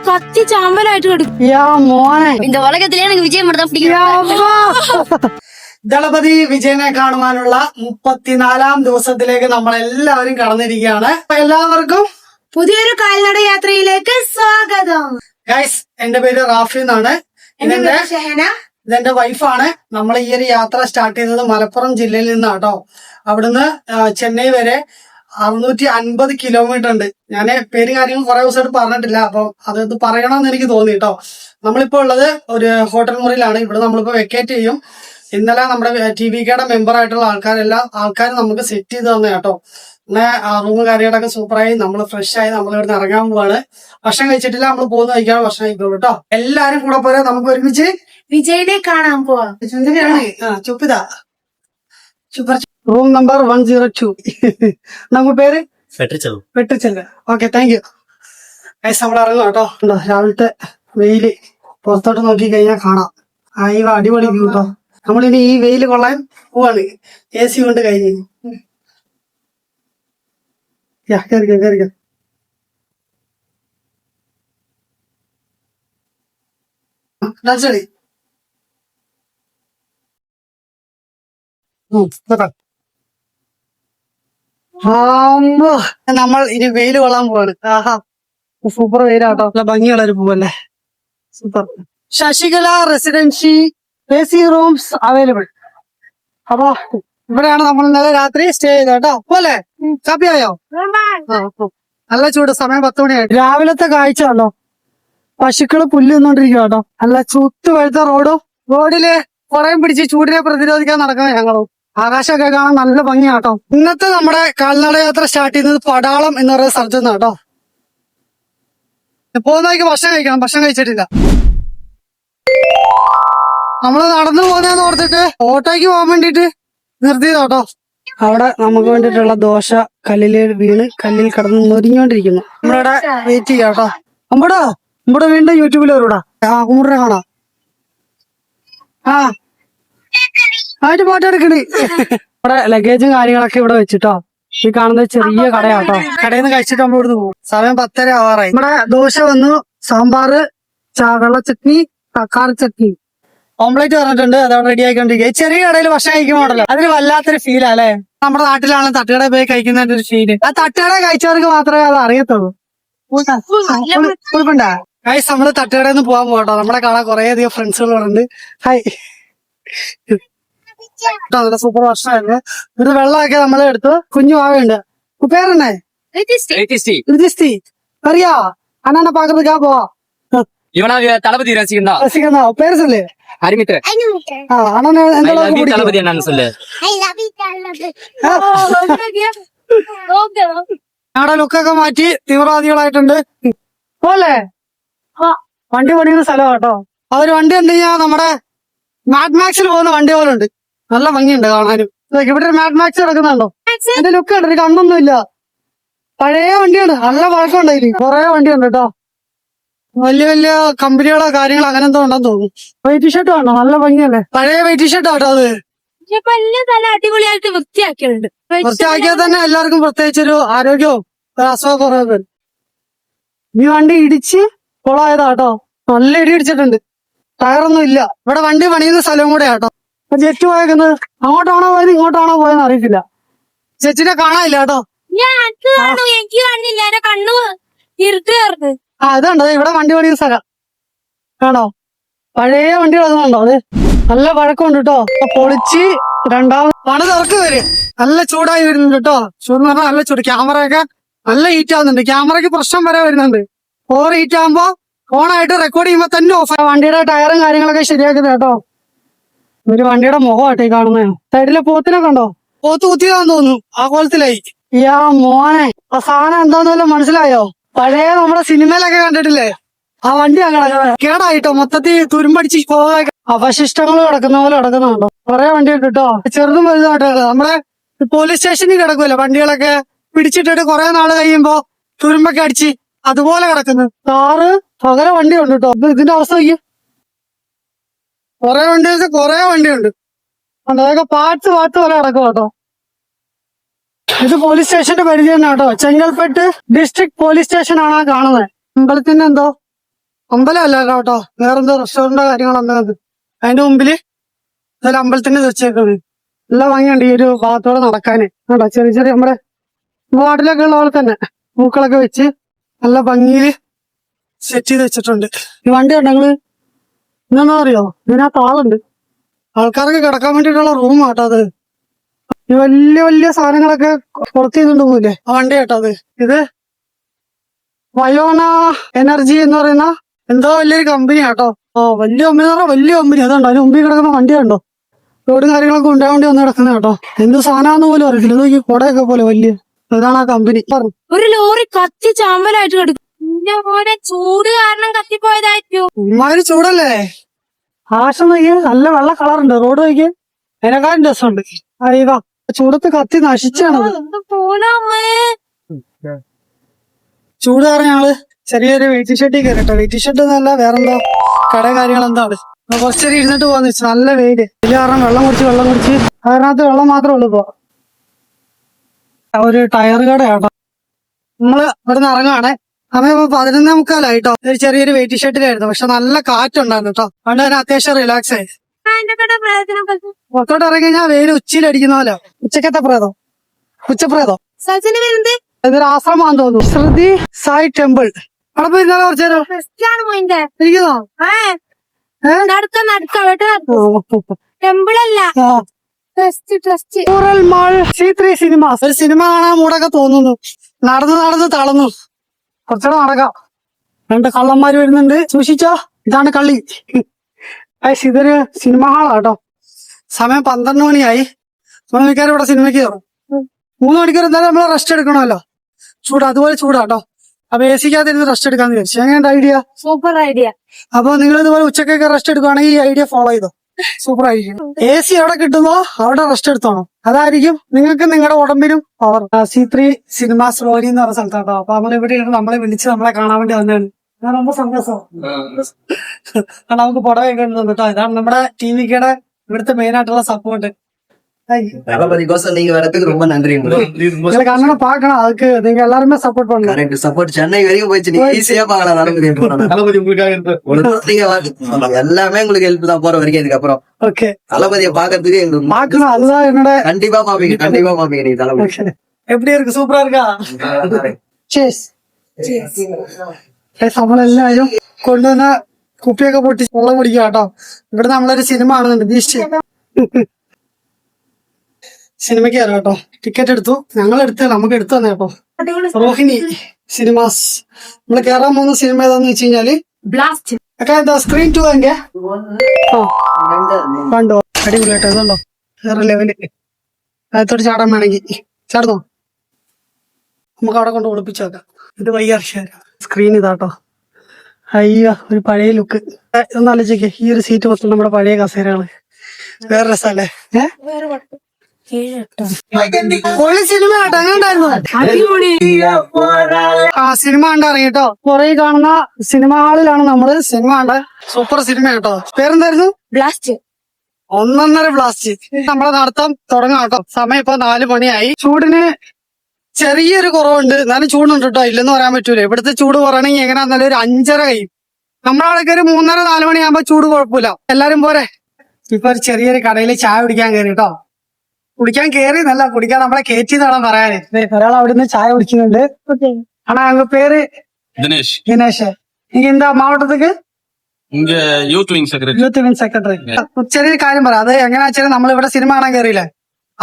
കത്തി ചാമ്പലായിട്ട് കിടക്കും. இந்த உலகத்திலே எனக்கு விஜய் மட்டும் தான் பிடிக்கும். ദളപതി വിജയനെ കാണുവാനുള്ള 34-ാം ദിവസത്തിലേക്ക് നമ്മൾ എല്ലാവരും കടന്നിരിക്കുകയാണ്. എല്ലാവർക്കും പുതിയൊരു കാൽനട യാത്രയിലേക്ക് സ്വാഗതം. ഗൈസ്, എന്റെ പേര് റാഫി എന്നാണ്. ഇതെന്റെ വൈഫാണ്. നമ്മൾ ഈ ഒരു യാത്ര സ്റ്റാർട്ട് ചെയ്തത് മലപ്പുറം ജില്ലയിൽ നിന്നാട്ടോ. അവിടുന്ന് ചെന്നൈ വരെ 650 കിലോമീറ്റർ ഉണ്ട്. ഞാൻ പേര് കാര്യങ്ങൾ കുറെ ദിവസമായിട്ട് പറഞ്ഞിട്ടില്ല, അപ്പൊ അത് പറയണമെന്ന് എനിക്ക് തോന്നി കേട്ടോ. നമ്മളിപ്പോ ഉള്ളത് ഒരു ഹോട്ടൽ മുറിയിലാണ്. ഇവിടെ നമ്മളിപ്പോ വെക്കേറ്റ് ചെയ്യും. ഇന്നലെ നമ്മുടെ TVKയുടെ മെമ്പർ ആയിട്ടുള്ള ആൾക്കാരും നമുക്ക് സെറ്റ് ചെയ്ത് തന്നെ കേട്ടോ. പിന്നെ റൂം കാര്യങ്ങളൊക്കെ സൂപ്പറായി, നമ്മൾ ഫ്രഷ് ആയി നമ്മൾ ഇവിടുന്ന് ഇറങ്ങാൻ പോവാണ്. ഭക്ഷണം കഴിച്ചിട്ടില്ല, നമ്മൾ പോകുന്ന കഴിക്കാൻ ഭക്ഷണം കഴിക്കുള്ളൂ കേട്ടോ. എല്ലാരും കൂടെ പോലെ നമുക്ക് ഒരുമിച്ച് വിജയനെ കാണാൻ പോവാം. ചുപ്പിതാ സൂപ്പർ. Room number 102. നമ്മ പേര് വെട്ടിച്ചെല്ല. Okay, thank you. നമ്മൾ ഇറങ്ങും കേട്ടോ. രാവിലത്തെ വെയില് പുറത്തോട്ട് നോക്കി കഴിഞ്ഞാൽ കാണാം. അടിപൊളി വ്യൂ കേട്ടോ. നമ്മളിനി ഈ വെയില് കൊള്ളാൻ പോവാണ്. AC കൊണ്ട് കഴിഞ്ഞ് കേറിക്കോ. നമ്മൾ ഇനി വെയില് കൊള്ളാൻ പോവാണ്. ആഹാ, സൂപ്പർ വെയിലാട്ടോ. നല്ല ഭംഗിയുള്ളൊരു പൂവല്ലേ, super. Sasikala residency AC rooms available. അപ്പൊ ഇവിടെയാണ് നമ്മൾ ഇന്നലെ രാത്രി സ്റ്റേ ചെയ്തത് കേട്ടോ. പോലെ കാപ്പിയായോ? നല്ല ചൂട്, സമയം 10 മണിയായിട്ട്. രാവിലത്തെ കാഴ്ച ഉണ്ടോ, പശുക്കള് പുല്ല് തിന്നോണ്ടിരിക്കുക കേട്ടോ. നല്ല ചുത്ത് വഴുത്ത റോഡില് കുറേം പിടിച്ച് ചൂടിനെ പ്രതിരോധിക്കാൻ നടക്കുന്ന ഞങ്ങളും. ആകാശമൊക്കെ കാണാൻ നല്ല ഭംഗിയാട്ടോ. ഇന്നത്തെ നമ്മുടെ കാൽനട യാത്ര സ്റ്റാർട്ട് ചെയ്യുന്നത് പടാളം എന്ന് പറയുന്ന സ്ഥലത്ത് നിന്ന് കേട്ടോ. പോകുന്നവർക്ക് ഭക്ഷണം കഴിക്കണം, ഭക്ഷണം കഴിച്ചിട്ടില്ല. നമ്മള് നടന്നു പോകുന്നതെന്ന് ഓർത്തിട്ട് ഓട്ടോയ്ക്ക് പോകാൻ വേണ്ടിട്ട് നിർത്തിയതാട്ടോ. അവിടെ നമുക്ക് വേണ്ടിയിട്ടുള്ള ദോശ കല്ലിൽ വീണ് കല്ലിൽ കിടന്ന് നൊരിഞ്ഞോണ്ടിരിക്കുന്നു. നമ്മളിവിടെ വെയിറ്റ് ചെയ്യാം കേട്ടോ. നമ്മുടെ വീണ്ടും യൂട്യൂബിൽ വരൂടാ. കുമുറിനെ കാണാം. ആയിട്ട് പാട്ടെടുക്കണേ. ഇവിടെ ലഗേജും കാര്യങ്ങളൊക്കെ ഇവിടെ വെച്ചിട്ടോ. ഈ കാണുന്നത് ചെറിയ കടയാട്ടോ. കടയിൽ നിന്ന് കഴിച്ചിട്ട് നമ്മൾ ഇവിടുന്ന് പോകും. സമയം 10:30 ആവാറായി. നമ്മുടെ ദോശ വന്നു, സാമ്പാറ്, വെള്ള ചട്നി, തക്കാളി ചട്നി, ഓംപ്ലേറ്റ് പറഞ്ഞിട്ടുണ്ട്. അതവിടെ റെഡി ആയിക്കൊണ്ടിരിക്കുക. ചെറിയ കടയിൽ ഭക്ഷണം കഴിക്കുമ്പോഴല്ലോ അതിന് വല്ലാത്തൊരു ഫീലാ അല്ലേ. നമ്മുടെ നാട്ടിലാണ് തട്ടുകടയിൽ പോയി കഴിക്കുന്നതിന്റെ ഒരു ഫീല്. ആ തട്ടുകട കഴിച്ചവർക്ക് മാത്രമേ അത് അറിയത്തുള്ളൂ. കുഴപ്പമുണ്ടാ ഗൈസ്, നമ്മള് തട്ടുകടയിൽ നിന്ന് പോകാൻ പോകട്ടോ. നമ്മളെ കാണാൻ കുറെ അധികം ഫ്രണ്ട്സുകളുണ്ട്. ഹായ്, നല്ല സൂപ്പർ ഭക്ഷണമായിരുന്നു. ഒരു വെള്ളമൊക്കെ നമ്മൾ എടുത്തു. കുഞ്ഞു ആവുണ്ട്. പേരെന്നെ അറിയാ അണ്ണാ പാക്കുന്നதுக்காக போவா தளபதி ரசிகன் பேரு சொல்லு. அரிமித்ர அண்ணன் தளபதி என்னன்னு சொல்லு. ഞങ്ങളുടെ ലുക്കൊക്കെ മാറ്റി തീവ്രവാദികളായിട്ടുണ്ട് പോലെ. വണ്ടി പണിയുന്ന സ്ഥലം കേട്ടോ. അതൊരു വണ്ടി ഉണ്ട് കഴിഞ്ഞാൽ നമ്മുടെ മാഡ് മാക്സിൽ പോകുന്ന വണ്ടി പോലെ ഉണ്ട്. നല്ല ഭംഗിയുണ്ട് കാണാനും. ഇവിടെ ഒരു മാഡ് മാക്സ് കിടക്കുന്നുണ്ടോ? എന്റെ ലുക്ക് ഉണ്ട്, കണ്ണൊന്നും ഇല്ല. പഴയ വണ്ടിയുണ്ട്, നല്ല പഴക്കമുണ്ട്. ഇതിൽ കുറെ വണ്ടിയുണ്ട് കേട്ടോ. വലിയ വലിയ കമ്പനികളോ കാര്യങ്ങളോ അങ്ങനെ എന്തോ ഉണ്ടെന്ന് തോന്നുന്നു. വൈറ്റ് ഷർട്ട് വേണോ? നല്ല ഭംഗിയല്ലേ, പഴയ വൈറ്റ് ഷർട്ട് ആട്ടോ അത്. അടിപൊളിയായിട്ട് വൃത്തിയാക്കിയിട്ടുണ്ട്. വൃത്തിയാക്കിയാൽ തന്നെ എല്ലാവർക്കും പ്രത്യേകിച്ചൊരു ആരോഗ്യവും അസുഖക്കുറവും. ഈ വണ്ടി ഇടിച്ച് കൊളായതാട്ടോ. നല്ല ഇടി ഇടിച്ചിട്ടുണ്ട്. ടയറൊന്നും ഇല്ല. ഇവിടെ വണ്ടി പണിയുന്ന സ്ഥലവും കൂടെ ആട്ടോ. ജെറ്റ് പോയേക്കുന്നത് അങ്ങോട്ടാണോ പോയത് ഇങ്ങോട്ടാണോ പോയെന്ന് അറിയത്തില്ല. ജെറ്റിനെ കാണാനില്ല കേട്ടോ. എനിക്ക് കണ്ണില്ല, എന്റെ കണ്ണു ഇരുട്ടായിരുന്നു. ഇതുണ്ടോ ഇവിടെ വണ്ടി പണിയുന്ന സ്ഥലം ആണോ? പഴയ വണ്ടി കിടക്കുന്നുണ്ടോ? അത് നല്ല പഴക്കമുണ്ട് കേട്ടോ. പൊളിച്ച് രണ്ടാമത് പണി തുറക്ക് വരും. നല്ല ചൂടായി വരുന്നുണ്ട് കേട്ടോ. ചൂടെന്ന് പറഞ്ഞാൽ നല്ല ചൂട്. ക്യാമറയൊക്കെ നല്ല ഹീറ്റ് ആവുന്നുണ്ട്. ക്യാമറയ്ക്ക് പ്രശ്നം വരെ വരുന്നുണ്ട്. ഓവർ ഹീറ്റ് ആകുമ്പോ ഫോണായിട്ട് റെക്കോർഡ് ചെയ്യുമ്പോ തന്നെ ഓഫ്. വണ്ടിയുടെ ടയറും കാര്യങ്ങളൊക്കെ ശരിയാക്കുന്നത് കേട്ടോ. ഒരു വണ്ടിയുടെ മുഖമായിട്ട് ഈ കാണുന്നത്. സൈഡിലെ പോത്തിനൊക്കെ ഉണ്ടോ? പോത്ത് കുത്തിയതാന്ന് തോന്നുന്നു. ആ കോലത്തിലായി. മോനെ, ആ സാധനം എന്താന്ന് മനസ്സിലായോ? പഴയ നമ്മുടെ സിനിമയിലൊക്കെ കണ്ടിട്ടില്ലേ, ആ വണ്ടി അങ്ങനെ കേടായിട്ടോ. മൊത്തത്തിൽ തുരുമ്പടിച്ച് പോകാൻ അവശിഷ്ടങ്ങൾ കിടക്കുന്ന പോലെ കിടക്കുന്നുണ്ടോ. കുറെ വണ്ടി ഉണ്ട് കേട്ടോ, ചെറുതും വലുതായിട്ട്. നമ്മുടെ പോലീസ് സ്റ്റേഷനിൽ കിടക്കുമല്ലോ വണ്ടികളൊക്കെ പിടിച്ചിട്ടിട്ട് കുറെ നാള് കഴിയുമ്പോ തുരുമ്പൊക്കെ അടിച്ച് അതുപോലെ കിടക്കുന്നു. കാറ് പകരം വണ്ടിയുണ്ട് കേട്ടോ. ഇതിന്റെ അവസ്ഥ നോക്കി. കുറെ വണ്ടിയുണ്ട്. അതൊക്കെ പാർട്സ് പോലെ കിടക്കും കേട്ടോ. ഇത് പോലീസ് സ്റ്റേഷന്റെ പരിധി തന്നെ കേട്ടോ. ചെങ്കൽപ്പെട്ട് ഡിസ്ട്രിക്ട് പോലീസ് സ്റ്റേഷൻ ആണ് കാണുന്നത്. അമ്പലത്തിന്റെ എന്തോ അമ്പലമല്ല കേട്ടോ, വേറെന്തോ റെസ്റ്റോറന്റ് കാര്യങ്ങളെന്താ അതിന്റെ മുമ്പില് ഇതൊരു അമ്പലത്തിന്റെ വെച്ചേക്കാണ്. നല്ല ഭംഗിയുണ്ട് ഈ ഒരു ഭാഗത്തോടെ നടക്കാന് കേട്ടോ. ചെറിയ ചെറിയ നമ്മുടെ വാർഡിലൊക്കെ ഉള്ള പോലെ തന്നെ പൂക്കളൊക്കെ വെച്ച് നല്ല ഭംഗിയില് സെറ്റ് ചെയ്ത് വെച്ചിട്ടുണ്ട്. ഈ വണ്ടി കണ്ടോ നിങ്ങള്? ഇതെന്താ അറിയോ, ഇതിനകത്ത് ആളുണ്ട്, ആൾക്കാർക്ക് കിടക്കാൻ വേണ്ടിയിട്ടുള്ള റൂം കേട്ടോ അത്. ഈ വലിയ വലിയ സാധനങ്ങളൊക്കെ പുറത്ത് ചെയ്തുകൊണ്ട് പോകില്ലേ, ആ വണ്ടി കേട്ടോ അത്. ഇത് വയോന എനർജി എന്ന് പറയുന്ന എന്തോ വലിയൊരു കമ്പനി കേട്ടോ. വലിയ കമ്പനി എന്ന് പറഞ്ഞാൽ വലിയ കമ്പനി. അതുണ്ടോ അതിന് മുമ്പിൽ കിടക്കുന്ന വണ്ടി കണ്ടോ, റോഡും കാര്യങ്ങളൊക്കെ ഉണ്ടാകാൻ വേണ്ടി വന്ന് കിടക്കുന്ന കേട്ടോ. എന്ത് സാധനമാണെന്ന് പോലും അറിയില്ല. ഇതൊക്കെ കുടയൊക്കെ പോലെ വലിയ, ഇതാണ് ആ കമ്പനി. ഒരു ലോറി കത്തി ചാമ്പലായിട്ട് കിടക്കും. എന്റെ മോനെ ചൂട് കാരണം കത്തിപ്പോയതായിരിക്കും. ഇമ്മാതിരി ചൂടല്ലേ. ആശം നോക്കി നല്ല വെള്ള കളറുണ്ട്, റോഡ് നോക്കി അതിനെക്കാളും രസമുണ്ട്. അറിയുക ചൂടത്ത് കത്തി നശിച്ചാണത്. ചൂട് കാരണം ഞങ്ങള് ചെറിയൊരു വെയിറ്റ് ഷെഡിൽ കയറിട്ടോ. വെയിറ്റ് ഷെഡ് എന്നല്ല വേറെന്തോ കട കാര്യങ്ങളെന്താണ്. കുറച്ചേരം ഇരുന്നിട്ട് പോകാന്ന് വെച്ചാൽ നല്ല വെയില്. ഇതിൽ കാരണം വെള്ളം കുടിച്ച് അതിനകത്ത് വെള്ളം മാത്രമേ ഉള്ളൂ ഇപ്പൊ. ഒരു ടയർ കട കേട്ടോ. നമ്മള് ഇവിടെ നിന്ന് ഇറങ്ങുവാണേ. സമയം 11:45 ഒരു ചെറിയൊരു വെയിറ്റ് ഷെഡിലായിരുന്നു. പക്ഷെ നല്ല കാറ്റുണ്ടായിരുന്നു കേട്ടോ. അതുകൊണ്ട് തന്നെ അത്യാവശ്യം റിലാക്സ് ആയി. പുറത്തോട്ട് ഇറങ്ങി കഴിഞ്ഞാൽ വെയിൽ ഉച്ചയിലടിക്കുന്ന പോലെ. ഉച്ചക്കത്തെ പ്രേതം, ഉച്ചപ്രേതം. ഇതൊരു ആശ്രമാന്ന് തോന്നുന്നു, ശ്രുതി സായി ടെമ്പിൾ. അവിടെ പോയി ഇരുന്നാലോ കുറച്ചു നേരം? ഇരിക്കുന്നോ? ടെമ്പിളല്ല, മാൾ C3 സിനിമാസ്. ഒരു സിനിമ കാണാൻ മൂടൊക്കെ തോന്നുന്നു. നടന്ന് തളർന്നു. കുറച്ചുകൂടെ നടക്കാം. 2 കള്ളന്മാര് വരുന്നുണ്ട്, സൂക്ഷിച്ചോ. ഇതാണ് കള്ളി. ഇതൊരു സിനിമ ഹാളാട്ടോ. സമയം 12 മണിയായി. നമ്മൾ മിക്കവാറും ഇവിടെ സിനിമയ്ക്ക് കയറും. 3 മണിക്കൂർ എന്തായാലും നമ്മൾ റെസ്റ്റ് എടുക്കണമല്ലോ. അതുപോലെ ചൂടാട്ടോ. അപ്പൊ AC-ക്കകത്ത് ഇരുന്ന് റെസ്റ്റ് എടുക്കാന്ന് വിചാരിച്ചു. എങ്ങനെയുണ്ട് ഐഡിയ? Super idea. അപ്പൊ നിങ്ങൾ ഇതുപോലെ ഉച്ചക്കൊക്കെ റെസ്റ്റ് എടുക്കുവാണെങ്കിൽ ഈ ഐഡിയ ഫോളോ ചെയ്തോ, സൂപ്പർ ആയിരിക്കും. AC എവിടെ കിട്ടുന്നോ അവിടെ റെസ്റ്റ് എടുത്തോണം. അതായിരിക്കും നിങ്ങൾക്ക് നിങ്ങളുടെ ഉടമ്പിനും പവർ. C3 സിനിമാസ് റോഡി എന്ന് പറഞ്ഞ സ്ഥലത്താട്ടോ. അപ്പൊ നമ്മളിവിടെ നമ്മളെ വിളിച്ച് നമ്മളെ കാണാൻ വേണ്ടി വന്നതാണ്. ரொம்ப സന്തോഷം. നമുക്ക് പുടവൊക്കെ ഉണ്ട് കേട്ടോ. ഇതാണ് നമ്മുടെ TVKയുടെ ഇവിടുത്തെ മെയിൻ ആയിട്ടുള്ള സപ്പോർട്ട്. நீங்க வரதுக்கு ரொம்ப நன்றி. உங்களுக்கு அண்ணனை பாக்கணும், அதுக்கு நீங்க எல்லாருமே சப்போர்ட் பண்ணலாம். சப்போர்ட் சென்னை வரைக்கும் போயிடுச்சு, நீங்க ஈஸியா பாக்கலாம். எல்லாமே உங்களுக்கு ஹெல்ப் தான் போற வரைக்கும். இதுக்கப்புறம் ஓகே தளபதியை பாக்குறதுக்கு எங்களுக்கு பாக்கணும், அதுதான் என்னோட. கண்டிப்பா பாப்பீங்க நீங்க தளபதி. எப்படி இருக்கு? சூப்பரா இருக்கா? ചേസ്. നമ്മളെല്ലാരും കൊണ്ടുവന്ന കുപ്പിയൊക്കെ പൊട്ടി വെള്ളം കുടിക്കുക കേട്ടോ. ഇവിടെ നമ്മളൊരു സിനിമ കാണുന്നുണ്ട്, ബീസ്റ്റ്. സിനിമയ്ക്ക് കയറാം കേട്ടോ. ടിക്കറ്റ് എടുത്തു, ഞങ്ങൾ എടുത്തല്ല, നമുക്ക് എടുത്തു തന്നെ കേട്ടോ. റോഹിണി സിനിമാസ്. നമ്മള് കേറാൻ പോകുന്ന സിനിമ ഏതാന്ന് വെച്ച് കഴിഞ്ഞാല് ബ്ലാസ്റ്റ്. സ്ക്രീൻ 2 എങ്ക കണ്ടോ? അടിപൊളിയായിട്ടോ. ഇതുണ്ടോ വേറെ ലെവല്. അതിനകത്തോട്ട് ചാടാൻ വേണമെങ്കിൽ ചാടുന്നോ? നമുക്ക് അവിടെ കൊണ്ട് ഒളിപ്പിച്ചു വെക്കാം. ഇത് വയ്യാർഷ സ്ക്രീൻ ഇതാട്ടോ. അയ്യോ, ഒരു പഴയ ലുക്ക്. ഒന്ന് ആലോചിക്കേ, ഈ ഒരു സീറ്റ് മൊത്തം നമ്മുടെ പഴയ കസേരകള്. വേറെ രസമല്ലേ? പൊളി സിനിമ കേട്ടോ. എങ്ങനെയുണ്ടായിരുന്നു? സിനിമ കണ്ടറിയട്ടോ. പുറകെ കാണുന്ന സിനിമ ഹാളിലാണ് നമ്മള് സിനിമ കണ്ട. സൂപ്പർ സിനിമ കേട്ടോ. പേരെന്തായിരുന്നു? ബ്ലാസ്റ്റ്. 1.5 ബ്ലാസ്റ്റ്. നമ്മളെ നടത്താൻ തുടങ്ങാം കേട്ടോ. സമയം ഇപ്പൊ 4 മണിയായി. ചൂടിന് ചെറിയൊരു കുറവുണ്ട്, എന്നാലും ചൂടുണ്ട് കേട്ടോ. ഇല്ലെന്ന് പറയാൻ പറ്റൂല. ഇവിടുത്തെ ചൂട് കുറയണമെങ്കിൽ എങ്ങനെയാണെന്നാലും ഒരു 5:30 കഴിയും. നമ്മളവിടേക്ക് ഒരു 3:30-4 മണിയാകുമ്പോ ചൂട് കുഴപ്പമില്ല. എല്ലാരും പോരെ. ഇപ്പൊ ഒരു ചെറിയൊരു കടയിൽ ചായ കുടിക്കാൻ കയറി കേട്ടോ. കുടിക്കാൻ കയറിയെന്നല്ല, കുടിക്കാൻ നമ്മളെ കയറ്റിയതാണെന്ന് പറയാന്. ഒരാൾ അവിടുന്ന് ചായ കുടിക്കുന്നുണ്ട്. ஆனா அவங்க பேரு தினேஷ். நீங்க இந்த மாவட்டத்துக்கு இங்க யூத் விங் സെക്രട്ടറി. ചെറിയൊരു കാര്യം പറയാം. അത് എങ്ങനെയാ വെച്ചാൽ നമ്മൾ ഇവിടെ സിനിമ കാണാൻ കയറിയില്ലേ,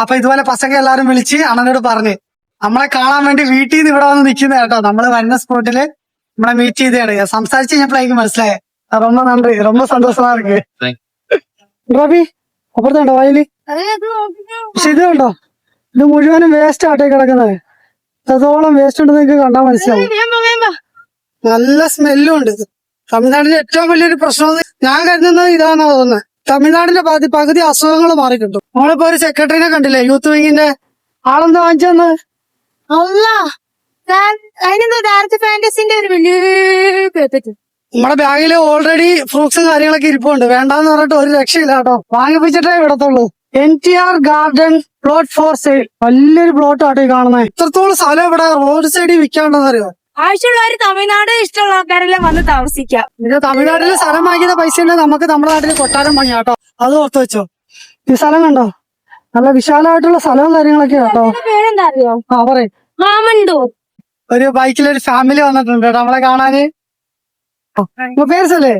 അപ്പൊ ഇതുപോലെ പസങ്ക എല്ലാരും വിളിച്ച് അണ്ണനോട് പറഞ്ഞ് നമ്മളെ കാണാൻ വേണ്ടി വീട്ടിൽ നിന്ന് ഇവിടെ വന്ന് നിൽക്കുന്ന കേട്ടോ. നമ്മള് വരുന്ന സ്പോട്ടില് നമ്മളെ മീറ്റ് ചെയ്താണ്. സംസാരിച്ച് കഴിഞ്ഞപ്പോഴേക്കും മനസ്സിലായേ. ரொம்ப നന്ദി, ரொம்ப സന്തോഷമാ ഇருக்கு. റബി അപ്പുറത്തുണ്ടോ വയല്? പക്ഷെ ഇത് കണ്ടോ, ഇത് മുഴുവനും വേസ്റ്റ് ആട്ടേ കിടക്കുന്നത്. എത്രത്തോളം വേസ്റ്റ് ഉണ്ടെന്ന് നിങ്ങൾക്ക് കണ്ടാൽ മനസ്സിലാവും. നല്ല സ്മെല്ലും ഉണ്ട്. തമിഴ്നാടിന്റെ ഏറ്റവും വലിയൊരു പ്രശ്നം ഞാൻ കരുതുന്നത് ഇതാണെന്നാ തോന്നുന്നത്. തമിഴ്നാടിന്റെ പകുതി അസുഖങ്ങൾ മാറി കിട്ടും. നമ്മളിപ്പോ ഒരു സെക്രട്ടറിനെ കണ്ടില്ലേ, യൂത്ത് വിങ്ങിന്റെ. ആളെന്താ വാങ്ങിച്ചെന്ന്? അല്ല, അതിനെന്താ ഡയറക്റ്റ് ഫാന്റസിന്റെ ഒരു വലിയ പേപ്പറ്റ്. നമ്മുടെ ബാഗില് ഓൾറെഡി ഫ്രൂട്ട്സും കാര്യങ്ങളൊക്കെ ഇരിപ്പുണ്ട്. വേണ്ടാന്ന് പറഞ്ഞിട്ട് ഒരു രക്ഷയില്ല കേട്ടോ. വാങ്ങിപ്പിച്ചിട്ടേ വിടത്തുള്ളൂ. NTR garden plot for sale. വലിയൊരു പ്ലോട്ട് ആട്ടോ ഈ കാണുന്നത്. ഇത്രത്തോളം സ്ഥലം ഇവിടെ റോഡ് സൈഡിൽ വിൽക്കാണ്ടെന്ന് അറിയോ. ആവശ്യമുള്ളവര് തമിഴ്നാട് ഇഷ്ടമുള്ള ആൾക്കാരെല്ലാം വന്ന് താമസിക്കാം. ഇത് തമിഴ്നാട്ടില് സ്ഥലം വാങ്ങിക്കുന്ന പൈസ ഉണ്ടെങ്കിൽ നമുക്ക് നമ്മുടെ നാട്ടില് കൊട്ടാരം പണിയാ കേട്ടോ. അത് ഓർത്ത് വെച്ചോ. ഈ സ്ഥലം കണ്ടോ, നല്ല വിശാലമായിട്ടുള്ള സ്ഥലവും കാര്യങ്ങളൊക്കെ കേട്ടോ. ഇതിന്റെ പേരെന്താ അറിയോ? പറയും. മാമണ്ടൂർ. ഒരു ബൈക്കിലൊരു ഫാമിലി വന്നിട്ടുണ്ട് കേട്ടോ നമ്മളെ കാണാന്. പേഴ്സല്ലേ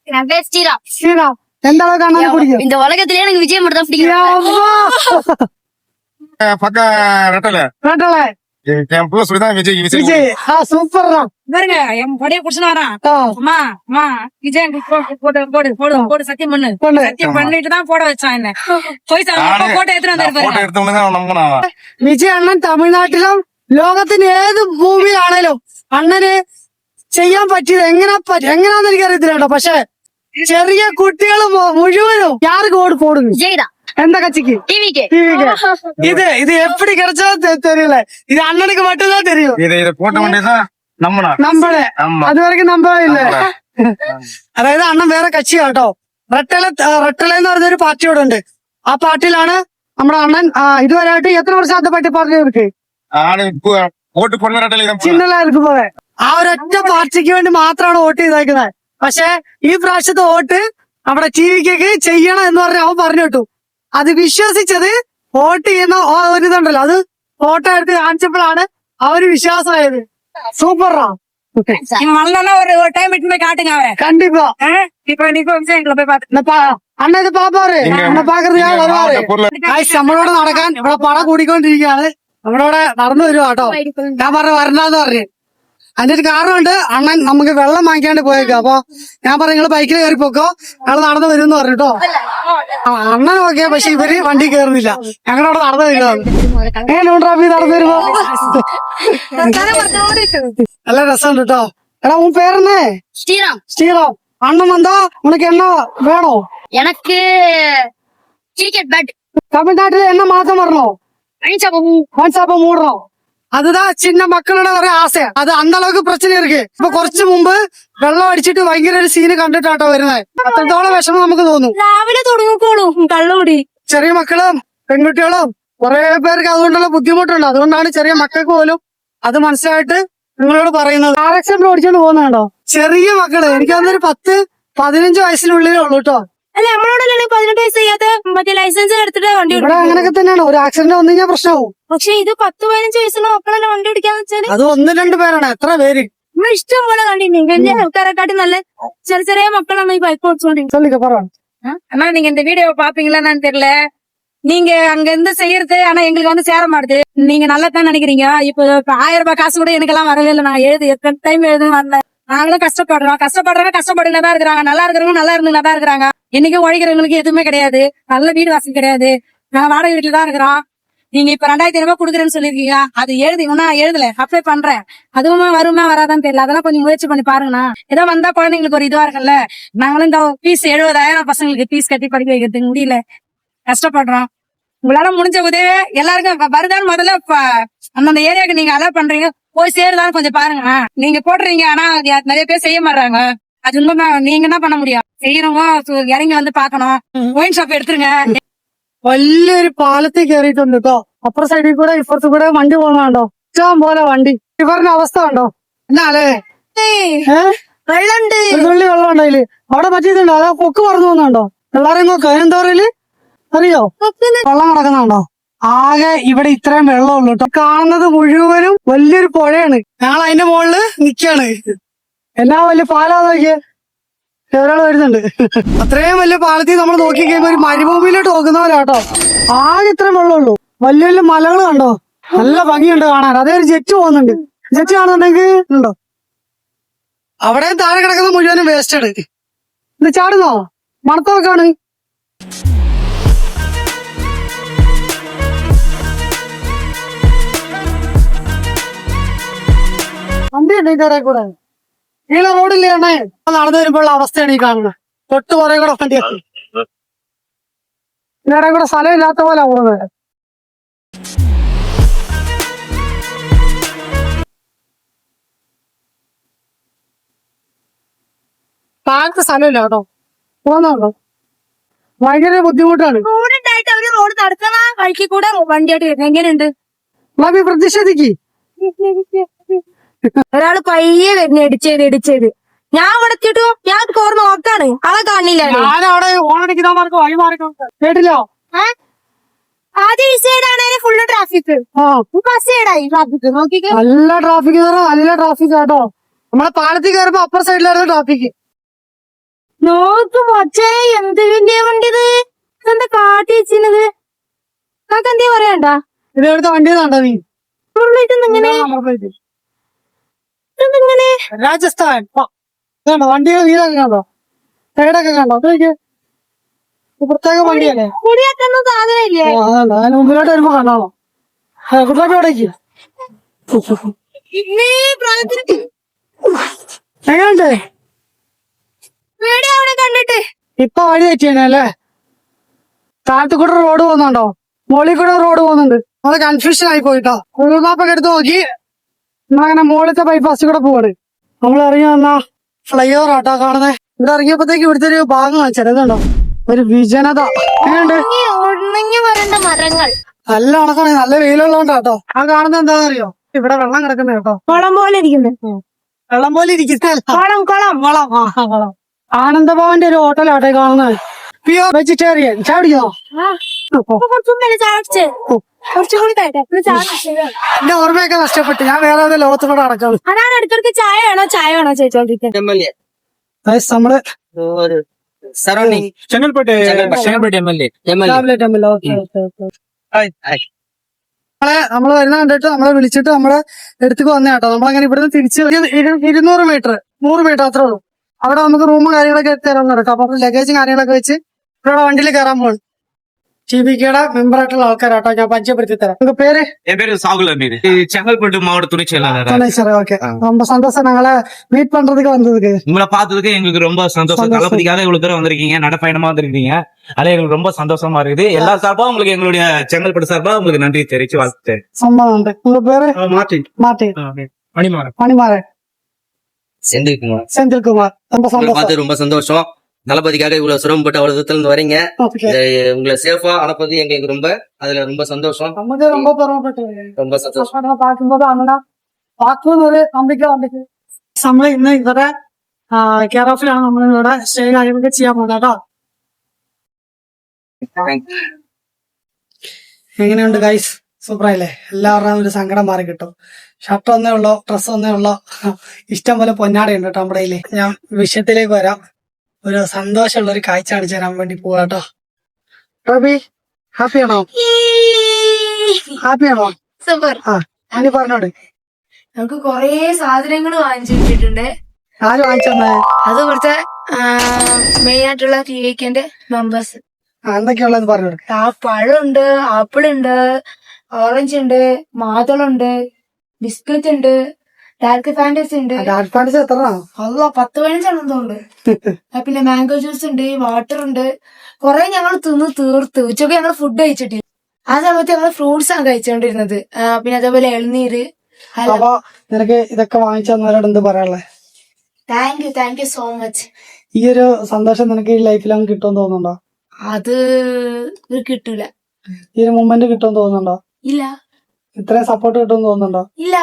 என் பேர் ஸ்ரீராம். ശ്രീറാം, എന്താണ് കാണാൻ കുടിക്കും? இந்த உலகத்திலேயே எனக்கு விஜய் மட்டும் தான் பிடிக்கும். பக்கம் ரெட்டல കേട്ടോളെ என் புள்ள சொல்லிதான் விஜய் விஜய் വിജയ്. സൂപ്പർ பாருங்க என் கொடைய புடிச்சுன்னு வரான். அம்மா அம்மா விஜய் போடு போடு போடு போடு சத்தியம் பண்ணு. சத்தியம் பண்ணிட்டு தான் போட வச்சான் என்ன. போய் போட்டோ எடுத்துட்டு போட்டோ வந்தாரு. எடுத்த உடனே அவன் நம்பினான். വിജയ് അണ്ണൻ തമിഴ്നാട്ടിലും ലോകത്തിന് ഏത് ഭൂമിയിലാണേലും അണ്ണന് ചെയ്യാൻ പറ്റിയത് എങ്ങനെയാന്ന് എനിക്കറിയത്തില്ല കേട്ടോ. പക്ഷെ ചെറിയ കുട്ടികൾ മുഴുവനും யாருக்கு ஓடு போடுங்க? விஜய் தான். എന്താ കച്ചിക്ക് டிவிக்கு. இது எப்படி கிடைச்சா தெரியல. இது அண்ணனுக்கு மட்டும்தான் தெரியும். இதை போட்ட வேண்டியதான் நம்பினா. നമ്മളെ ஆமா. അത് വரைக்கும் നമ്പவே ഇല്ല. അതായത് അണ്ണൻ വേറെ കക്ഷിയാ കേട്ടോ. റെട്ടല എന്ന് പറഞ്ഞൊരു പാർട്ടിയോടെ ഉണ്ട്. ആ പാർട്ടിയിലാണ് നമ്മുടെ അണ്ണൻ ഇതുവരെയായിട്ട് എത്ര വർഷത്തെ പറ്റി പറഞ്ഞു ഇവർക്ക് ஆளு இப்போ ஓட்டு போடுற ரெட்டல ചിന്നലാ ഇരിക്കുമ്പോഴേ ആ ഒരൊറ്റ പാർട്ടിക്ക് വേണ്ടി മാത്രമാണ് വോട്ട് ചെയ്തേക്കുന്നത്. പക്ഷെ ഈ പ്രാവശ്യത്തെ വോട്ട് അവിടെ ടിവിക്ക് ചെയ്യണം എന്ന് പറഞ്ഞ് അവൻ പറഞ്ഞു കേട്ടു. അത് വിശ്വസിച്ചത് വോട്ട് ചെയ്യുന്ന ഒരിതുണ്ടല്ലോ, അത് ഫോട്ടോ എടുത്ത് കാണിച്ചപ്പോഴാണ് അവര് വിശ്വാസമായത്. സൂപ്പറാ. இவன் வந்தானா ஒரு டைம் விட்டு போய் காட்டுங்க அவரை. கண்டிப்பா. இப்ப நீங்க விஜயங்களை போய் பாத்து അണ്ണ ഇത് പാപ്പാറ് അണ്ണ പാക്കறது ഞാൻ വരുവാറ്. നമ്മളോട് നടക്കാൻ ഇവിടെ പട കൂടിക്കൊണ്ടിരിക്കുകയാണ്. നമ്മളിവിടെ നടന്നു വരുവാ കേട്ടോ. ഞാൻ പറഞ്ഞു വരണ്ടാന്ന് പറഞ്ഞു. അതിന്റെ ഒരു കാരണമുണ്ട്. അണ്ണൻ നമുക്ക് വെള്ളം വാങ്ങിക്കാണ്ട് പോയേക്കാം. അപ്പൊ ഞാൻ പറഞ്ഞു നിങ്ങള് ബൈക്കിൽ കയറി പോക്കോ, ഞങ്ങൾ നടന്നു വരും എന്ന് പറഞ്ഞു കേട്ടോ. അണ്ണൻ ഓക്കെ, പക്ഷെ ഇവര് വണ്ടി കയറുന്നില്ല. ഞങ്ങളവിടെ നടന്നു വരുവാണ്. എങ്ങനെയുണ്ട് റാഫി നടന്നു വരുമ്പോ? നല്ല രസമുണ്ട് കേട്ടോ. എടാ ഉൻ പേരെന്നേ? ஸ்ரீராம். ஸ்ரீராம். அண்ணன் வந்தா உனக்கு என்ன வேணும்? எனக்கு கிரிக்கெட் பேட். தமிழ்நாட்டுல என்ன மாதம் வரணும்? வாட்ஸ்அப்ப மூடுறோம். அதுதான் சின்ன மக்களோட ஒரு ஆசை. அது அந்த அளவுக்கு பிரச்சனை இருக்கு. ഇപ്പൊ കുറച്ചു മുമ്പ് വെള്ളം അടിച്ചിട്ട് ഭയങ്കര ഒരു സീന് കണ്ടിട്ടാട്ടോ വരുന്നത്. അത്രത്തോളം വിഷമം നമുക്ക് തോന്നും. രാവിലെ തുടങ്ങിക്കോളും കള്ളുകൂടി. ചെറിയ മക്കളും പെൺകുട്ടികളും കുറെ പേർക്ക് അതുകൊണ്ടുള്ള ബുദ്ധിമുട്ടുണ്ട്. അതുകൊണ്ടാണ് ചെറിയ മക്കൾക്ക് പോലും അത് മനസ്സിലായിട്ട് നിങ്ങളോട് പറയുന്നത്. ആർഎക്സ് ഓടിച്ചോണ്ട് പോകുന്നുണ്ടോ? ചെറിയ മക്കള് എനിക്ക് അന്നൊരു 10-15 വയസ്സിനുള്ളിലേ ഉള്ളൂ കേട്ടോ. അല്ല നമ്മളോടല്ലേ 18 വയസ്സ് ചെയ്യാത്ത മറ്റേ ലൈസൻസ് എടുത്തിട്ട് വണ്ടി ഇവിടെ അങ്ങനെയൊക്കെ തന്നെയാണ്. ഒരു ആക്സിഡന്റ് വന്നു കഴിഞ്ഞാൽ പ്രശ്നമാവും. പക്ഷെ ഇത് 10-15 വയസ്സുള്ള മക്കളെല്ലാം വണ്ടി ഓടിക്കാന്ന് വെച്ചാല് അത് 1-2 പേരാണ്. എത്ര പേര് നമ്മൾ ഇഷ്ടം പോലെ കണ്ടിട്ടുണ്ട്. വലിയ ആൾക്കാരെക്കാട്ടി നല്ല ചെറിയ മക്കളാണ് ഈ ബൈക്ക് ഓടിച്ചോണ്ടിരിക്കുന്നത്. சொல்லிக்க போறோம். ஆனா நீங்க இந்த வீடியோ பாப்பீங்களான்னு தெரியல. நீங்க அங்க இருந்து செய்யறது ஆனா எங்களுக்கு வந்து சேர மாட்டுது. நீங்க நல்லா தான் நினைக்கிறீங்க. இப்ப 1000 ரூபாய் காசு கூட எனக்கு எல்லாம் வரவே இல்லை. நான் எத்தனை டைம் எழுதும் வரல. நாங்களும் கஷ்டப்படுறோம். கஷ்டப்படுறவங்க கஷ்டப்பட்டுல தான் இருக்கிறாங்க. நல்லா இருக்கிறவங்க நல்லா இருந்துல தான் இருக்கிறாங்க. இன்னைக்கு உழைக்கிறவங்களுக்கு எதுவுமே கிடையாது. நல்ல வீடு வாசல் கிடையாது. நான் வாடகை வீட்டுல தான் இருக்கிறோம். நீங்க இப்ப 2000 ரூபாய் கொடுக்குறேன்னு சொல்லிருக்கீங்க. அது எழுதல அப்ளை பண்றேன். அதுவுமே வருமா வராதான்னு தெரியல. அதெல்லாம் கொஞ்சம் முயற்சி பண்ணி பாருங்கண்ணா. ஏதோ வந்தா குழந்தைங்களுக்கு ஒரு இதுவா இருக்குல்ல. நாங்களும் இந்த ஃபீஸ் 70,000 பசங்களுக்கு ஃபீஸ் கட்டி படிக்க வைக்கிறதுக்கு முடியல. கஷ்டப்படுறோம். உங்களால முடிஞ்ச உதவி எல்லாருக்கும் வருதான்னு முதல்ல அந்தந்த ஏரியாவுக்கு நீங்க அலோவ் பண்றீங்க. போய் சேருதான்னு கொஞ்சம் பாருங்க. நீங்க போடுறீங்க ஆனா நிறைய பேர் செய்ய மாட்டாங்க. அது உண்மை. நீங்க என்ன பண்ண முடியும்? செய்யறவங்க இறங்கி வந்து பாக்கணும். ஒயின் ஷாப் എടുത്തിருங்க. വലിയൊരു പാലത്തിൽ കയറിയിട്ടുണ്ട് കേട്ടോ. അപ്പുറ സൈഡിൽ കൂടെ ഇപ്പുറത്ത് കൂടെ വണ്ടി പോകുന്നുണ്ടോ? ഇഷ്ടം പോലെ വണ്ടി. ഇവരുടെ അവസ്ഥ ഉണ്ടോ? എന്നാലേ വെള്ളമുണ്ട്. ഒരു തുള്ളി വെള്ളം ഉണ്ടായില്ലേ? അവിടെ പറ്റിയിട്ടുണ്ടോ? അതാ പൊക്ക് പറഞ്ഞു പോകുന്നുണ്ടോ? എല്ലാരും നോക്കാം. എന്തോറിയില് അറിയോ? വെള്ളം കിടക്കുന്നുണ്ടോ? ആകെ ഇവിടെ ഇത്രയും വെള്ളമുള്ളൂ കേട്ടോ. കാണുന്നത് മുഴുവനും വലിയൊരു പുഴയാണ്. ഞങ്ങൾ അതിന്റെ മുകളില് നിക്കാണ്. എന്നാ വലിയ പാലാ നോക്കിയേ. ഒരാൾ വരുന്നുണ്ട്. അത്രയും വലിയ പാലത്തിൽ നമ്മൾ നോക്കി കഴിയുമ്പോ ഒരു മരുഭൂമിയിലോട്ട് നോക്കുന്ന പോലെ കേട്ടോ. ആകെ ഇത്രയും വെള്ളമുള്ളൂ. വലിയ വലിയ മലകൾ കണ്ടോ? നല്ല ഭംഗിയുണ്ട് കാണാൻ. അതേ ഒരു ജെറ്റ് പോകുന്നുണ്ട്. ജെറ്റ് കാണുന്നുണ്ടെങ്കിൽ ഉണ്ടോ? അവിടെ താഴെ കിടക്കുന്ന മുഴുവനും വേസ്റ്റ് ആണ്. ഇത് ചാടുന്നോ? മണത്തൊക്കെയാണ്. വണ്ടിയുണ്ട് ഇതിന്റെ കൂടെ. നീള റോഡില്ലേ അണ്ണേ? നടന്നു വരുമ്പോഴുള്ള അവസ്ഥയാണ് ഈ കാണുന്നത്. തൊട്ട് കുറെ കൂടെ വണ്ടിയാണ്. ഇതിനിടെ കൂടെ സ്ഥലമില്ലാത്ത പോലെ പോകുന്നത്. താഴത്തെ സ്ഥലമില്ല കേട്ടോ. പോകുന്നുണ്ടോ? ഭയങ്കര ബുദ്ധിമുട്ടാണ്. റോഡുണ്ടായിട്ട് അവര് റോഡ് നടക്കുന്ന വഴിക്ക് കൂടെ വണ്ടിയായിട്ട് വരുന്നത് എങ്ങനെയുണ്ട്? പ്രതിഷേധിക്ക് ഒരാള് പയ്യെ വരുന്നു ഇടിച്ചത് ഞാൻ ഇവിടെ എത്തിയിട്ടു ഞാൻ കോർ നോക്കാണ് ആളെ കാണില്ല ഞാനവിടെ ഓണടിക്കുന്നവർക്ക് വഴി മാറിക്കോ കേട്ടില്ലോ. ആദ്യം ഈ സൈഡാണ് ഫുള്ള് ട്രാഫിക് ആ സൈഡായി ട്രാഫിക് നോക്കിക്കേ. നല്ല ട്രാഫിക് നല്ല ട്രാഫിക് കേട്ടോ. നമ്മളെ പാലത്തിൽ കയറുമ്പോ അപ്പർ സൈഡിലായിരുന്നു ട്രാഫിക്. നോക്ക് മച്ചേ എന്ത് വലിയ വണ്ടിത് എന്താ കാട്ടി വെച്ചിരുന്നത്. നമുക്ക് എന്തേ പറയണ്ട ഇതെടുത്ത വണ്ടി കണ്ടോ നീ? ഇങ്ങനെ രാജസ്ഥാൻ ഇതാണോ വണ്ടിയുടെ വീടൊക്കെ കണ്ടോ? സൈഡൊക്കെ കണ്ടോ? അതൊക്കെ പ്രത്യേക വണ്ടിയല്ലേ. കുടിയാക്കുന്ന സാധനമില്ലേ. അതിന് മുമ്പിലോട്ട് വരുമ്പോ കാണാമോ? കുട്ടികളൊക്കെ എവിടേക്ക് എങ്ങനെയുണ്ട് വീഡിയോ അവിടെ കണ്ടിട്ട് ഇപ്പൊ വഴി തെറ്റിയല്ലേ? താഴത്ത് കൂടെ റോഡ് പോകുന്നുണ്ടോ? മുകളിൽ കൂടെ റോഡ് പോകുന്നുണ്ട്. അത് കൺഫ്യൂഷൻ ആയി പോയിട്ടോ. ഗൂഗിൾ മാപ്പൊക്കെ എടുത്ത് നോക്കി നമ്മളങ്ങനെ മുകളിലത്തെ ബൈപ്പാസിൽ കൂടെ പോവാണ്. നമ്മൾ ഇറങ്ങി വന്ന ഫ്ലൈ ഓവർ ആട്ടോ കാണുന്നത്. ഇവിടെ ഇറങ്ങിയപ്പോഴത്തേക്ക് ഇവിടുത്തെ ഒരു ഭാഗം ചെറുതുണ്ടോ ഒരു വിജനത. എങ്ങനെയുണ്ട്? ഉണങ്ങി വരേണ്ട മരങ്ങൾ നല്ല ഉണക്കാണ്. നല്ല വെയിലുള്ളതുകൊണ്ടാട്ടോ. ആ കാണുന്നത് എന്താണെന്നറിയോ? ഇവിടെ വെള്ളം കിടക്കുന്ന കേട്ടോ. കുളം പോലെ ഇരിക്കുന്നത്. വെള്ളം പോലെ ഇരിക്കുന്ന കുളം വളം. വളം. ആനന്ദഭവന്റെ ഒരു ഹോട്ടലാട്ടെ കാണുന്നത്. Pure vegetarian. ചാടിക്കോ കുറച്ചും കൂടി എന്റെ ഓർമ്മയൊക്കെ നഷ്ടപ്പെട്ടു. ഞാൻ വേറെ ഏതോ ലോകത്തിലൂടെ നടക്കാണ്. അതാണ് അടുത്തടുത്ത് ചായ വേണോ ചോദിച്ചോണ്ടിരിക്കുന്നത്. നമ്മള് സറൗണ്ടിങ് ചെങ്ങൽപ്പേട്ട് MLA. നമ്മള് വരുന്ന കണ്ടിട്ട് നമ്മളെ വിളിച്ചിട്ട് നമ്മളെ എടുത്തേക്ക് വന്ന കേട്ടോ. നമ്മളങ്ങനെ ഇവിടുന്ന് തിരിച്ച് 200 മീറ്റർ 100 മീറ്റർ അത്രേ ഉള്ളൂ. അവിടെ നമുക്ക് റൂമും കാര്യങ്ങളൊക്കെ തരാൻ നടക്കാം. അപ്പൊ ലഗേജും കാര്യങ്ങളൊക്കെ വെച്ച് ഇവിടെ വണ്ടിയിൽ കയറാൻ പോകും. TVKയുടെ മെമ്പറായിട്ടുള്ള ആൾക്കാരാട്ടോ. ഞാൻ പരിചയപ്പെടുത്തി തരാം. உங்க பேரு? என் பேரு சாகுல் அமீர் செங்கல்பட்டு மாவட்ட துணை செயலாளர். ஓகே ரொம்ப சந்தோஷம் நாங்கள மீட் பண்றதுக்கு வந்ததுக்கு. உங்களை பார்த்ததுக்கு எங்களுக்கு ரொம்ப சந்தோஷம். தளபதிக்காக இவ்வளவு தூரம் வந்திருக்கீங்க, நடப்பயணமா வந்திருக்கீங்க. அது எங்களுக்கு ரொம்ப சந்தோஷமா இருக்குது. எல்லா சார்பா உங்களுக்கு எங்களுடைய செங்கல்பட்டு சார்பா உங்களுக்கு நன்றி தெரிவிச்சு வாழ்த்துட்டேன். சம்பளம். உங்க பேரு? மார்ட்டின் மணிமாறன் செந்தில்குமார். ரொம்ப சந்தோஷம். ரொம்ப சந்தோஷம். தளபதிக்காக இவ்வளவு சிரமப்பட்டு அவ்வளவு தூரத்துல இருந்து வரீங்க. உங்களை சேஃபா அனுப்பது எங்களுக்கு ரொம்ப சந்தோஷம். நமக்கு ரொம்ப பெருமைப்பட்டு ரொம்ப சந்தோஷம். பார்க்கும்போது அண்ணா பார்க்கும்போது ഒരു നമ്പിക്ക വന്നിട്ട് നമ്മള് ഇന്ന് ഇവിടെ കെയർ ഓഫിലാണ് നമ്മളിവിടെ സ്റ്റേ കാര്യങ്ങളൊക്കെ ചെയ്യാൻ പോകുന്നത് കേട്ടോ. എങ്ങനെയുണ്ട് ഗൈസ്? സൂപ്പറായില്ലേ? എല്ലാവരുടെയും ഒരു സങ്കടം മാറി കിട്ടും. ഷർട്ട് ഒന്നേ ഉള്ളോ, ഡ്രസ്സ് ഒന്നേ ഉള്ളോ, ഇഷ്ടം പോലെ പൊന്നാടയുണ്ട് കേട്ടോ നമ്മുടെ കയ്യില്. ഞാൻ വിഷയത്തിലേക്ക് വരാം. ഒരു സന്തോഷമുള്ള ഒരു കാഴ്ച കാണിച്ചു തരാൻ വേണ്ടി പോവാട്ടോ. റബി ഹാപ്പിയാണോ? സൂപ്പർ. ആ ഇനി പറഞ്ഞോട്. നമുക്ക് കൊറേ സാധനങ്ങൾ വാങ്ങിച്ചു വെച്ചിട്ടുണ്ട്. ആര് വാങ്ങിച്ചെന്നേ? അത് കുറച്ച് മെയിൻ ആയിട്ടുള്ള TVKന്റെ മെമ്പേഴ്സ്. എന്തൊക്കെയുള്ളത് പറഞ്ഞോട്. ആ പഴമുണ്ട്, ആപ്പിൾ ഉണ്ട്, ഓറഞ്ച് ഉണ്ട്, മാതളുണ്ട്, ബിസ്ക്കറ്റ് ഉണ്ട്, ഡാർക്ക് ഫാന്റസി ഉണ്ട്. ഡാർക്ക് ഫാന്റസി എത്ര? 10-15 ഉണ്ട്. പിന്നെ മാംഗോ ജ്യൂസ് ഉണ്ട്, വാട്ടർ ഉണ്ട്. കൊറേ ഞങ്ങൾ തിന്ന് തീർത്ത്. ഉച്ചക്ക് ഞങ്ങൾ ഫുഡ് കഴിച്ചിട്ടില്ല. ആ സമയത്ത് ഞങ്ങൾ ഫ്രൂട്ട്സ് ആണ് കഴിച്ചോണ്ടിരുന്നത്. പിന്നെ അതേപോലെ ഇളനീര്. അപ്പൊ നിനക്ക് ഇതൊക്കെ വാങ്ങിച്ചു തന്നവരോട് എന്ത് പറയാനുള്ളത്? Thank you so much. ഈ ഒരു സന്തോഷം നിനക്ക് ഈ ലൈഫിലൊന്നും കിട്ടുമെന്ന് തോന്നുന്നുണ്ടോ? അത് കിട്ടൂല. ഈ ഒരു മൊമെന്റ് കിട്ടുമെന്ന് തോന്നുന്നുണ്ടോ? ഇല്ല. ഇത്രയും സപ്പോർട്ട് കിട്ടുമെന്ന് തോന്നുന്നുണ്ടോ? ഇല്ല.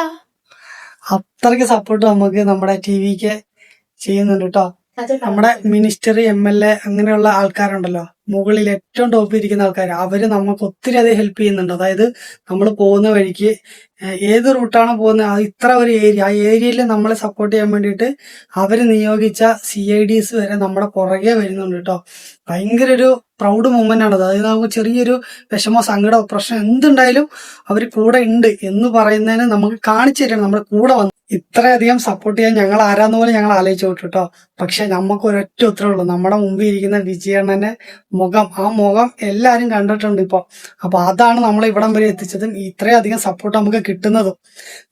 അത്രയ്ക്ക് സപ്പോർട്ട് നമുക്ക് നമ്മുടെ TVK ചെയ്യുന്നുണ്ട് കേട്ടോ. നമ്മുടെ മിനിസ്റ്റർ MLA അങ്ങനെയുള്ള ആൾക്കാരുണ്ടല്ലോ, മുകളിൽ ഏറ്റവും ടോപ്പിൽ ഇരിക്കുന്ന ആൾക്കാർ, അവര് നമുക്ക് ഒത്തിരി അധികം ഹെൽപ്പ് ചെയ്യുന്നുണ്ട്. അതായത് നമ്മൾ പോകുന്ന വഴിക്ക് ഏത് റൂട്ടാണ് പോകുന്നത്, അത് ഇത്ര ഒരു ഏരിയ, ആ ഏരിയയിൽ നമ്മളെ സപ്പോർട്ട് ചെയ്യാൻ വേണ്ടിയിട്ട് അവര് നിയോഗിച്ച CIDs വരെ നമ്മുടെ പുറകെ വരുന്നുണ്ട് കേട്ടോ. ഭയങ്കര ഒരു പ്രൗഡ് മൂമെന്റ് ആണത്. അതായത് നമുക്ക് ചെറിയൊരു വിഷമോ സങ്കടമോ പ്രശ്നം എന്തുണ്ടായാലും അവര് കൂടെ ഉണ്ട് എന്ന് പറയുന്നതിന് നമുക്ക് കാണിച്ചു തരണം നമ്മുടെ കൂടെ വന്ന്. ഇത്രയധികം സപ്പോർട്ട് ചെയ്യാൻ ഞങ്ങൾ ആരാന്ന് പോലെ ഞങ്ങൾ ആലോചിച്ചു വിട്ടു കേട്ടോ. പക്ഷെ നമുക്ക് ഒരൊറ്റ ഉത്തരവേ ഉള്ളൂ, നമ്മുടെ മുമ്പിൽ ഇരിക്കുന്ന വിജയണ്ണന്റെ മുഖം. ആ മുഖം എല്ലാരും കണ്ടിട്ടുണ്ട് ഇപ്പൊ. അപ്പൊ അതാണ് നമ്മളെ ഇവിടം വരെ എത്തിച്ചതും ഇത്രയധികം സപ്പോർട്ട് നമുക്ക് കിട്ടുന്നതും.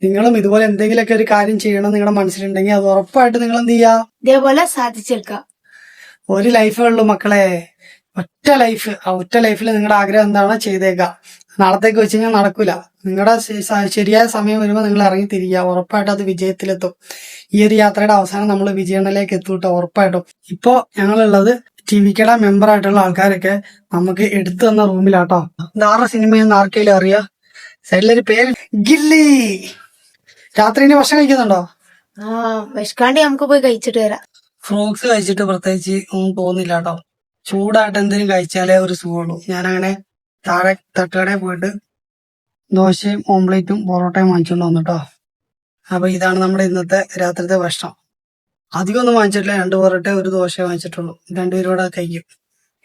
നിങ്ങളും ഇതുപോലെ എന്തെങ്കിലുമൊക്കെ ഒരു കാര്യം ചെയ്യണം നിങ്ങളുടെ മനസ്സിലുണ്ടെങ്കിൽ അത് ഉറപ്പായിട്ട് നിങ്ങൾ എന്ത് ചെയ്യാ, ഇതേപോലെ സാധിച്ചെടുക്കാം. ഒരു ലൈഫേ ഉള്ളൂ മക്കളെ, ഒറ്റ ലൈഫ്. ആ ഒറ്റ ലൈഫിൽ നിങ്ങളുടെ ആഗ്രഹം എന്താണോ ചെയ്തേക്കാം. നാളത്തേക്ക് വെച്ച് കഴിഞ്ഞാൽ നടക്കൂല. നിങ്ങളുടെ ശരിയായ സമയം വരുമ്പോൾ നിങ്ങൾ ഇറങ്ങി തിരിക്കുക. ഉറപ്പായിട്ടും അത് വിജയത്തിലെത്തും. ഈ ഒരു യാത്രയുടെ അവസാനം നമ്മൾ വിജയണ്ണയിലേക്ക് എത്തൂട്ടോ, ഉറപ്പായിട്ടും. ഇപ്പോ ഞങ്ങളുള്ളത് TVKയുടെ മെമ്പറായിട്ടുള്ള ആൾക്കാരൊക്കെ നമുക്ക് എടുത്തു തന്ന റൂമിലാട്ടോ. ഇതാരുടെ സിനിമയെന്ന് ആർക്കെങ്കിലും അറിയാം? സൈഡിലൊരു പേര് ഗില്ലി. രാത്രി ഇനി ഭക്ഷണം കഴിക്കുന്നുണ്ടോ? വിശക്കാണ്ടി നമുക്ക് പോയി കഴിച്ചിട്ട് വരാം. ഫ്രൂട്ട്സ് കഴിച്ചിട്ട് പ്രത്യേകിച്ച് ഒന്നും തോന്നില്ല കേട്ടോ. ചൂടായിട്ട് എന്തെങ്കിലും കഴിച്ചാലേ ഒരു സുഖമുള്ളൂ. ഞാനങ്ങനെ താഴെ തട്ടുകടയിൽ പോയിട്ട് ദോശയും ഓംപ്ലേറ്റും പൊറോട്ടയും വാങ്ങിച്ചുകൊണ്ട് വന്നു കേട്ടോ. അപ്പൊ ഇതാണ് നമ്മുടെ ഇന്നത്തെ രാത്രിത്തെ ഭക്ഷണം. അധികം ഒന്നും വാങ്ങിച്ചിട്ടില്ല, 2 പൊറോട്ട 1 ദോശ വാങ്ങിച്ചിട്ടുള്ളൂ. 2 പേരും കൂടെ കഴിക്കും.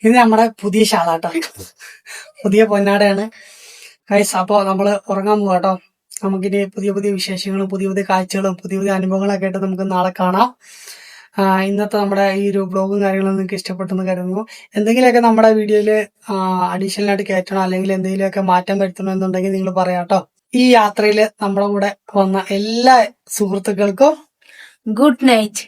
ഇത് നമ്മുടെ പുതിയ ശാലാട്ടോ, പുതിയ പൊന്നാടയാണ് ഗൈസ്. അപ്പൊ നമ്മള് ഉറങ്ങാൻ പോവാട്ടോ. നമുക്കിനി പുതിയ പുതിയ വിശേഷങ്ങളും പുതിയ പുതിയ കാഴ്ചകളും പുതിയ പുതിയ അനുഭവങ്ങളൊക്കെ ആയിട്ട് നമുക്ക് നാളെ കാണാം. ഇന്നത്തെ നമ്മുടെ ഈ ഒരു ബ്ലോഗും കാര്യങ്ങളും നിങ്ങൾക്ക് ഇഷ്ടപ്പെട്ടെന്ന് കരുതുന്നു. എന്തെങ്കിലുമൊക്കെ നമ്മുടെ വീഡിയോയിൽ അഡീഷണൽ ആയിട്ട് കയറ്റണം അല്ലെങ്കിൽ എന്തെങ്കിലുമൊക്കെ മാറ്റം വരുത്തണം എന്നുണ്ടെങ്കിൽ നിങ്ങൾ പറയാം കേട്ടോ. ഈ യാത്രയിൽ നമ്മുടെ കൂടെ വന്ന എല്ലാ സുഹൃത്തുക്കൾക്കും ഗുഡ് നൈറ്റ്.